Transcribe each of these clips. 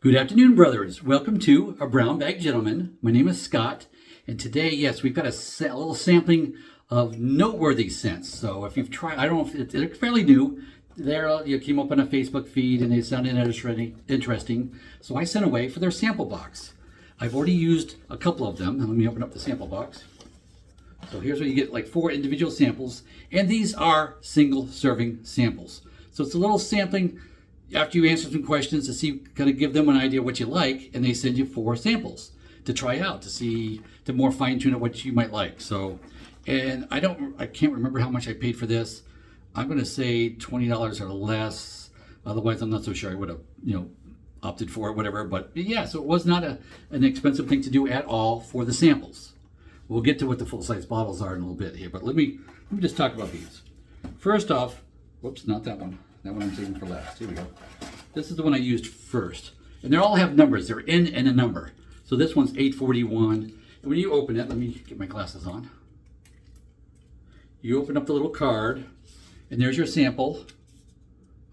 Good afternoon, brothers. Welcome to A Brown Bag Gentleman. My name is Scott, and today, yes, we've got a little sampling of Noteworthy scents. So if you've tried, I don't know if it's fairly new. You came up on a Facebook feed and they sounded interesting. So I sent away for their sample box. I've already used a couple of them. Now let me open up the sample box. So here's where you get like 4 individual samples, and these are single serving samples. So it's a little sampling after you answer some questions to see, kind of give them an idea what you like, and they send you 4 samples to try out to see, to more fine tune what you might like. So, and I can't remember how much I paid for this. I'm going to say $20 or less. Otherwise, I'm not so sure I would have, opted for it, whatever. But yeah, so it was not an expensive thing to do at all for the samples. We'll get to what the full-size bottles are in a little bit here, but let me just talk about these. First off, whoops, not that one. That one I'm saving for last. Here we go. This is the one I used first. And they all have numbers. They're in and a number. So this one's 841. And when you open it, let me get my glasses on. You open up the little card, and there's your sample.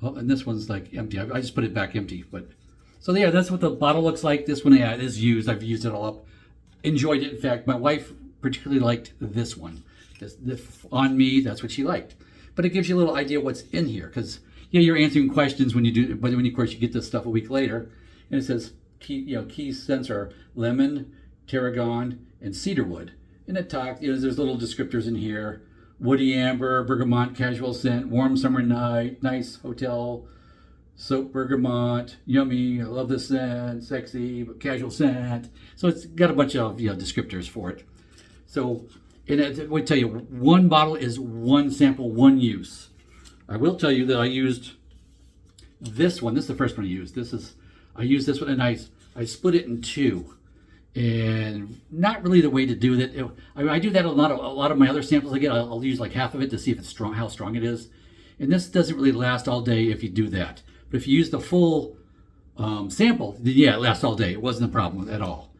Oh, and this one's like empty. I just put it back empty. But so yeah, that's what the bottle looks like. This one, yeah, it is used. I've used it all up. Enjoyed it. In fact, my wife particularly liked this one. This on me, that's what she liked. But it gives you a little idea what's in here, because you're answering questions when you do, but when of course you get this stuff a week later, and it says key scents are lemon, tarragon, and cedarwood. And it talks, there's little descriptors in here: woody amber, bergamot, casual scent, warm summer night, nice hotel, soap bergamot, yummy, I love this scent, sexy, but casual scent. So it's got a bunch of descriptors for it. So, and I would tell you, one bottle is one sample, one use. I will tell you that I used this one. This is the first one I used. I used this one, and I split it in 2. And not really the way to do that. I do that a lot of my other samples I get. I'll use like half of it to see if it's strong, how strong it is. And this doesn't really last all day if you do that. But if you use the full sample, then yeah, it lasts all day. It wasn't a problem at all.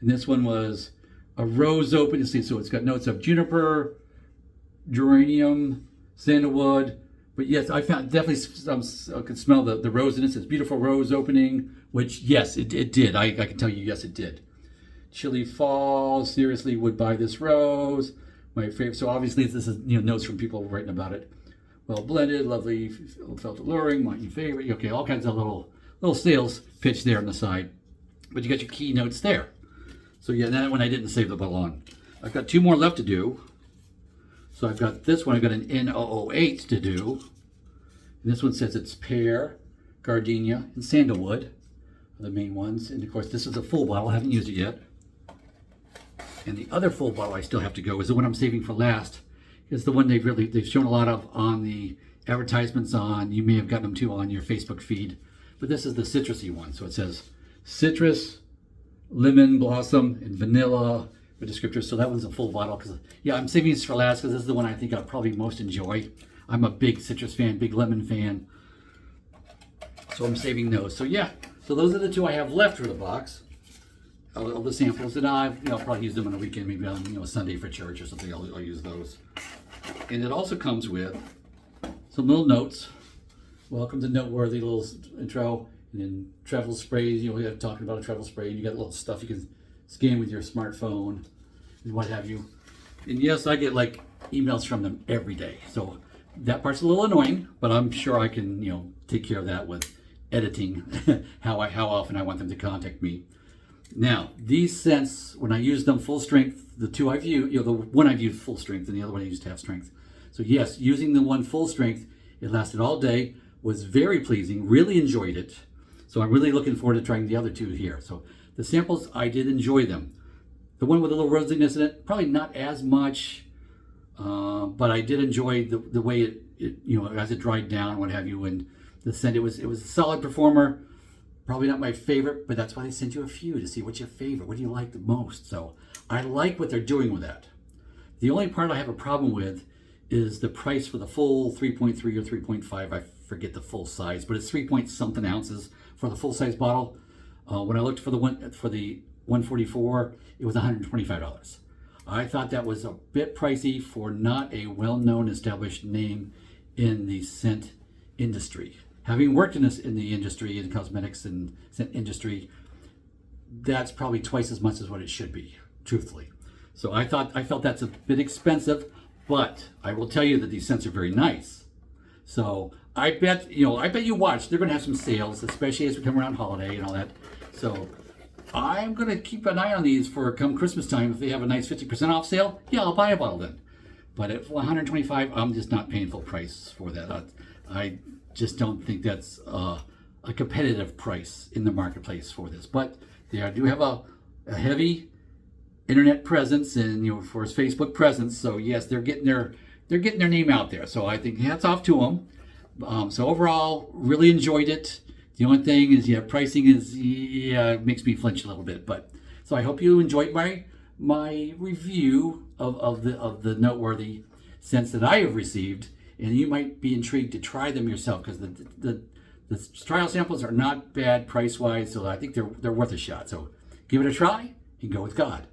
And this one was a rose open. You see, so it's got notes of juniper, geranium, sandalwood. But yes, I found definitely I could smell the rose in it. It says beautiful rose opening, which yes, it did. I can tell you, yes, it did. Chilly fall, seriously would buy this rose. My favorite. So obviously this is notes from people writing about it. Well blended, lovely, felt alluring, my favorite. Okay, all kinds of little sales pitch there on the side. But you got your keynotes there. So yeah, that one I didn't save the bottle on. I've got 2 more left to do. So I've got this one, I've got an N008 to do. And this one says it's pear, gardenia, and sandalwood are the main ones. And of course, this is a full bottle, I haven't used it yet. And the other full bottle I still have to go is the one I'm saving for last. It's the one they've shown a lot of on the advertisements on, you may have gotten them too on your Facebook feed. But this is the citrusy one. So it says citrus, lemon blossom, and vanilla. The descriptors. So that one's a full bottle because I'm saving this for last because this is the one I think I'll probably most enjoy. I'm a big citrus fan, big lemon fan, so I'm saving those. So yeah, so those are the 2 I have left for the box of the samples, and I'll probably use them on a weekend, maybe on Sunday for church or something. I'll use those. And it also comes with some little notes. Welcome to Noteworthy, little intro, and then travel sprays. You're talking about a travel spray, and you got little stuff you can scan with your smartphone and what have you. And yes, I get like emails from them every day. So that part's a little annoying, but I'm sure I can, take care of that with editing, how often I want them to contact me. Now, these scents, when I use them full strength, the 2 I've used, the one I've used full strength and the other one I used half strength. So yes, using the one full strength, it lasted all day, was very pleasing, really enjoyed it. So I'm really looking forward to trying the other 2 here. So the samples, I did enjoy them. The one with a little rosiness in it, probably not as much, but I did enjoy the way it as it dried down, what have you, and the scent. It was a solid performer. Probably not my favorite, but that's why they sent you a few to see what's your favorite, what do you like the most. So I like what they're doing with that. The only part I have a problem with is the price for the full 3.3 or 3.5. I forget the full size, but it's 3 point something ounces for the full size bottle. When I looked for the 144, it was $125. I thought that was a bit pricey for not a well-known established name in the scent industry. having worked in the industry, in cosmetics and industry, that's probably twice as much as what it should be, truthfully. So I felt that's a bit expensive, but I will tell you that these scents are very nice. So I bet you watch, they're going to have some sales, especially as we come around holiday and all that. So I'm going to keep an eye on these for come Christmas time. If they have a nice 50% off sale, yeah, I'll buy a bottle then. But at $125, I'm just not paying full price for that. I just don't think that's a competitive price in the marketplace for this. But they do have a heavy internet presence and for his Facebook presence. So yes, they're getting their name out there. So I think hats off to them. So overall, really enjoyed it. The only thing is, pricing is, it makes me flinch a little bit. But so I hope you enjoyed my review of the Noteworthy scents that I have received, and you might be intrigued to try them yourself because the trial samples are not bad price wise. So I think they're worth a shot. So give it a try and go with God.